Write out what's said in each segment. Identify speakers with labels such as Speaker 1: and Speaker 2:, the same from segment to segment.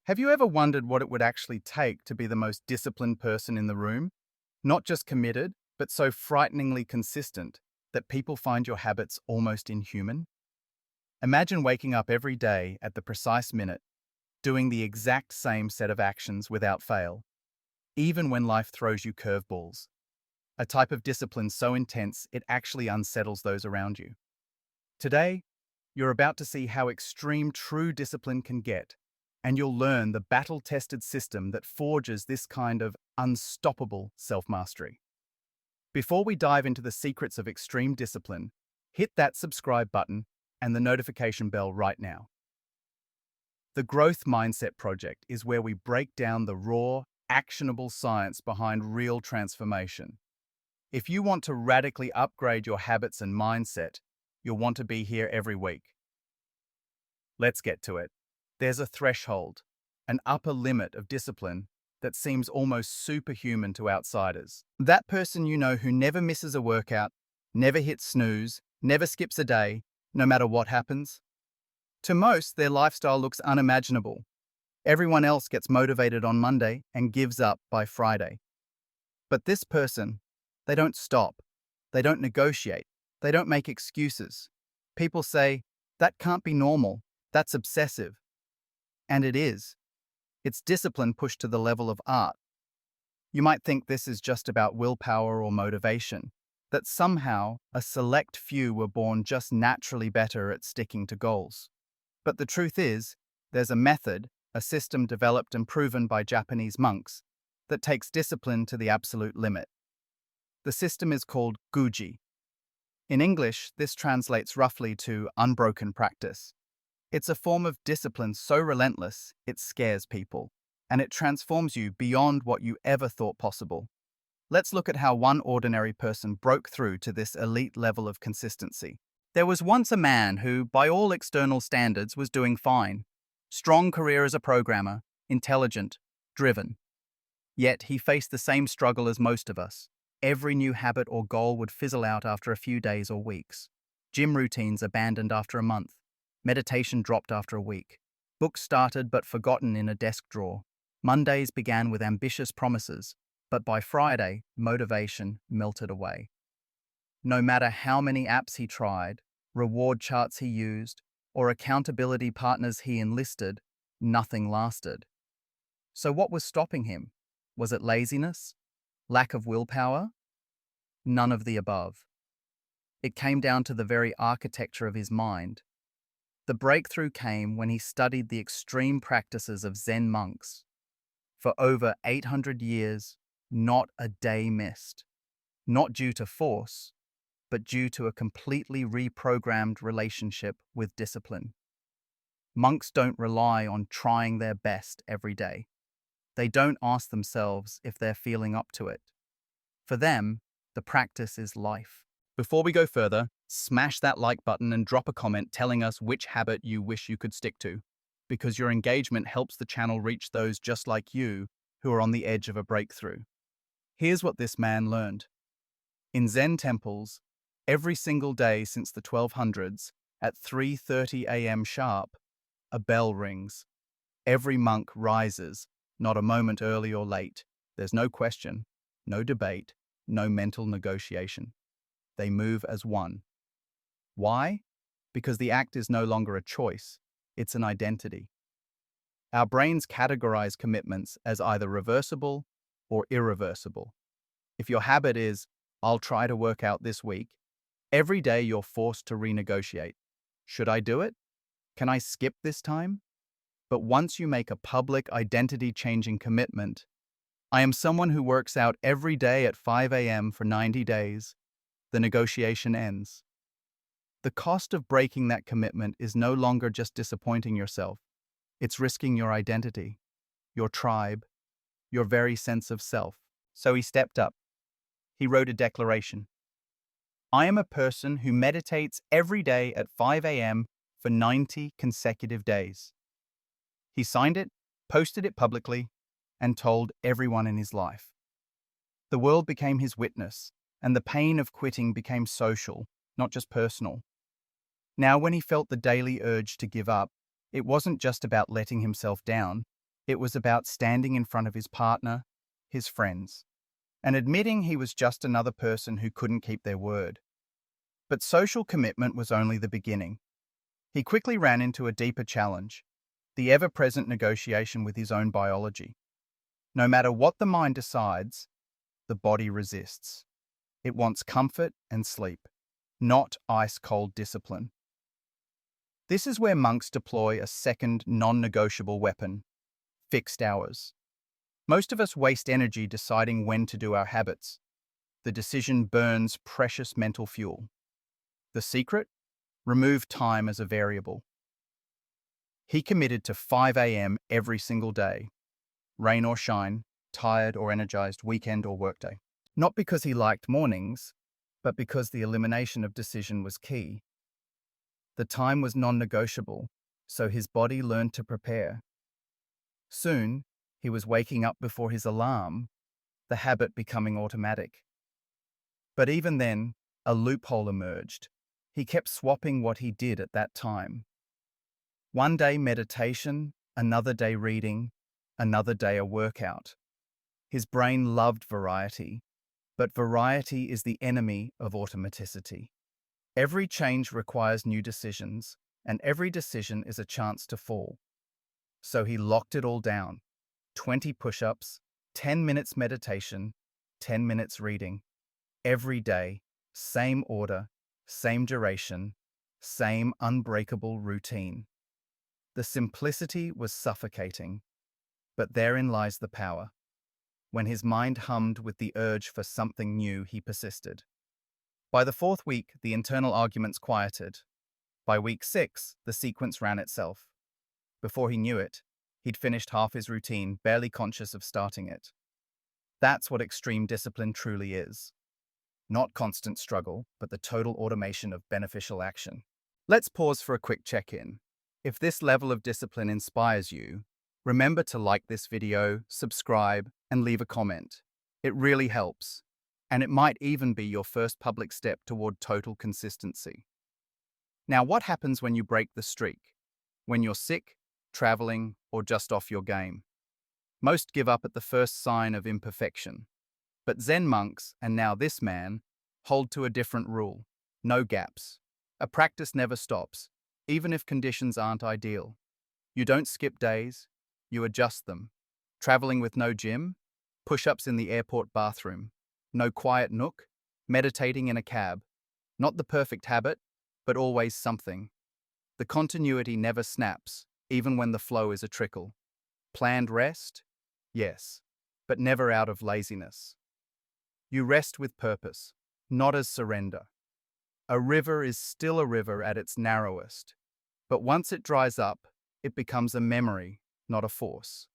Speaker 1: Have you ever wondered what it would actually take to be the most disciplined person in the room? Not just committed, but so frighteningly consistent that people find your habits almost inhuman? Imagine waking up every day at the precise minute, doing the exact same set of actions without fail, even when life throws you curveballs. A type of discipline so intense it actually unsettles those around you. Today, you're about to see how extreme true discipline can get, and you'll learn the battle-tested system that forges this kind of unstoppable self-mastery. Before we dive into the secrets of extreme discipline, hit that subscribe button and the notification bell right now. The Growth Mindset Project is where we break down the raw, actionable science behind real transformation. If you want to radically upgrade your habits and mindset, you'll want to be here every week. Let's get to it. There's a threshold, an upper limit of discipline that seems almost superhuman to outsiders. That person you know who never misses a workout, never hits snooze, never skips a day, no matter what happens. To most, their lifestyle looks unimaginable. Everyone else gets motivated on Monday and gives up by Friday. But this person, they don't stop. They don't negotiate. They don't make excuses. People say, that can't be normal. That's obsessive. And it is. It's discipline pushed to the level of art. You might think this is just about willpower or motivation, that somehow a select few were born just naturally better at sticking to goals. But the truth is, there's a method, a system developed and proven by Japanese monks, that takes discipline to the absolute limit. The system is called Guji. In English, this translates roughly to unbroken practice. It's a form of discipline so relentless, it scares people, and it transforms you beyond what you ever thought possible. Let's look at how one ordinary person broke through to this elite level of consistency. There was once a man who, by all external standards, was doing fine. Strong career as a programmer, intelligent, driven. Yet he faced the same struggle as most of us. Every new habit or goal would fizzle out after a few days or weeks. Gym routines abandoned after a month. Meditation dropped after a week. Books started but forgotten in a desk drawer. Mondays began with ambitious promises, but by Friday, motivation melted away. No matter how many apps he tried, reward charts he used, or accountability partners he enlisted, nothing lasted. So what was stopping him? Was it laziness? Lack of willpower? None of the above. It came down to the very architecture of his mind. The breakthrough came when he studied the extreme practices of Zen monks. For over 800 years, not a day missed. Not due to force, but due to a completely reprogrammed relationship with discipline. Monks don't rely on trying their best every day. They don't ask themselves if they're feeling up to it. For them, the practice is life. Before we go further, smash that like button and drop a comment telling us which habit you wish you could stick to, because your engagement helps the channel reach those just like you who are on the edge of a breakthrough. Here's what this man learned. In Zen temples, every single day since the 1200s, at 3:30 a.m. sharp, a bell rings. Every monk rises, not a moment early or late. There's no question, no debate, no mental negotiation. They move as one. Why? Because the act is no longer a choice, it's an identity. Our brains categorize commitments as either reversible or irreversible. If your habit is, I'll try to work out this week, every day you're forced to renegotiate. Should I do it? Can I skip this time? But once you make a public identity-changing commitment, I am someone who works out every day at 5 a.m. for 90 days, the negotiation ends. The cost of breaking that commitment is no longer just disappointing yourself. It's risking your identity, your tribe, your very sense of self. So he stepped up. He wrote a declaration. I am a person who meditates every day at 5 a.m. for 90 consecutive days. He signed it, posted it publicly, and told everyone in his life. The world became his witness, and the pain of quitting became social, not just personal. Now, when he felt the daily urge to give up, it wasn't just about letting himself down, It was about standing in front of his partner, his friends, and admitting he was just another person who couldn't keep their word. But social commitment was only the beginning. He quickly ran into a deeper challenge, the ever-present negotiation with his own biology. No matter what the mind decides, the body resists. It wants comfort and sleep, not ice-cold discipline. This is where monks deploy a second non-negotiable weapon: fixed hours. Most of us waste energy deciding when to do our habits. The decision burns precious mental fuel. The secret? Remove time as a variable. He committed to 5 a.m. every single day, rain or shine, tired or energized, weekend or workday. Not because he liked mornings, but because the elimination of decision was key. The time was non-negotiable, so his body learned to prepare. Soon, he was waking up before his alarm, the habit becoming automatic. But even then, a loophole emerged. He kept swapping what he did at that time. One day meditation, another day reading, another day a workout. His brain loved variety, but variety is the enemy of automaticity. Every change requires new decisions, and every decision is a chance to fall. So he locked it all down: 20 push-ups, 10 minutes meditation, 10 minutes reading. Every day, same order, same duration, same unbreakable routine. The simplicity was suffocating, but therein lies the power. When his mind hummed with the urge for something new, he persisted. By the fourth week, the internal arguments quieted. By week 6, the sequence ran itself. Before he knew it, he'd finished half his routine, barely conscious of starting it. That's what extreme discipline truly is. Not constant struggle, but the total automation of beneficial action. Let's pause for a quick check-in. If this level of discipline inspires you, remember to like this video, subscribe, and leave a comment. It really helps, and it might even be your first public step toward total consistency. Now, what happens when you break the streak? When you're sick, traveling, or just off your game? Most give up at the first sign of imperfection. But Zen monks, and now this man, hold to a different rule: no gaps. A practice never stops, even if conditions aren't ideal. You don't skip days, you adjust them. Traveling with no gym? Push-ups in the airport bathroom. No quiet nook? Meditating in a cab. Not the perfect habit, but always something. The continuity never snaps, even when the flow is a trickle. Planned rest? Yes, but never out of laziness. You rest with purpose, not as surrender. A river is still a river at its narrowest, but once it dries up, it becomes a memory, not a force.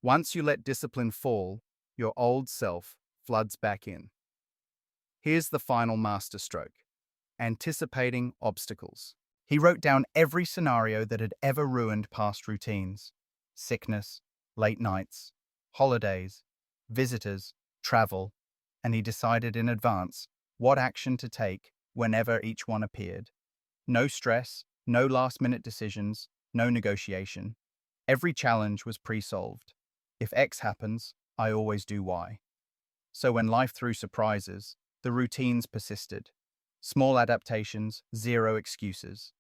Speaker 1: Once you let discipline fall, your old self floods back in. Here's the final masterstroke: anticipating obstacles. He wrote down every scenario that had ever ruined past routines: sickness, late nights, holidays, visitors, travel, and he decided in advance what action to take whenever each one appeared. No stress, no last-minute decisions, no negotiation. Every challenge was pre-solved. If X happens, I always do Y. So when life threw surprises, the routines persisted. Small adaptations, zero excuses.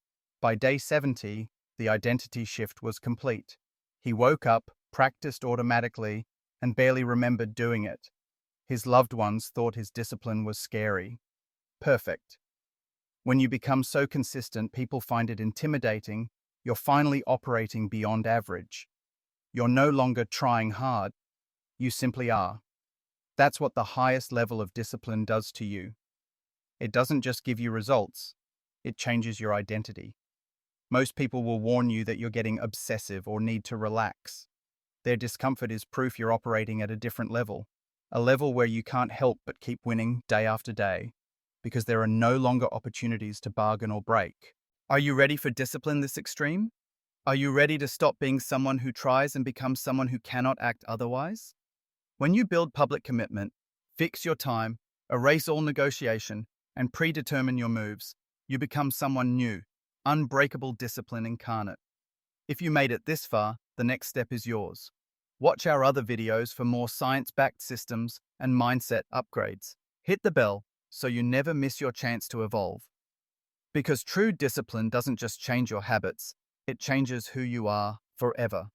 Speaker 1: By day 70, the identity shift was complete. He woke up, practiced automatically, and barely remembered doing it. His loved ones thought his discipline was scary. Perfect. When you become so consistent, people find it intimidating. You're finally operating beyond average. You're no longer trying hard. You simply are. That's what the highest level of discipline does to you. It doesn't just give you results, it changes your identity. Most people will warn you that you're getting obsessive or need to relax. Their discomfort is proof you're operating at a different level, a level where you can't help but keep winning day after day, because there are no longer opportunities to bargain or break. Are you ready for discipline this extreme? Are you ready to stop being someone who tries and become someone who cannot act otherwise? When you build public commitment, fix your time, erase all negotiation, and predetermine your moves, you become someone new, unbreakable discipline incarnate. If you made it this far, the next step is yours. Watch our other videos for more science-backed systems and mindset upgrades. Hit the bell so you never miss your chance to evolve. Because true discipline doesn't just change your habits, it changes who you are forever.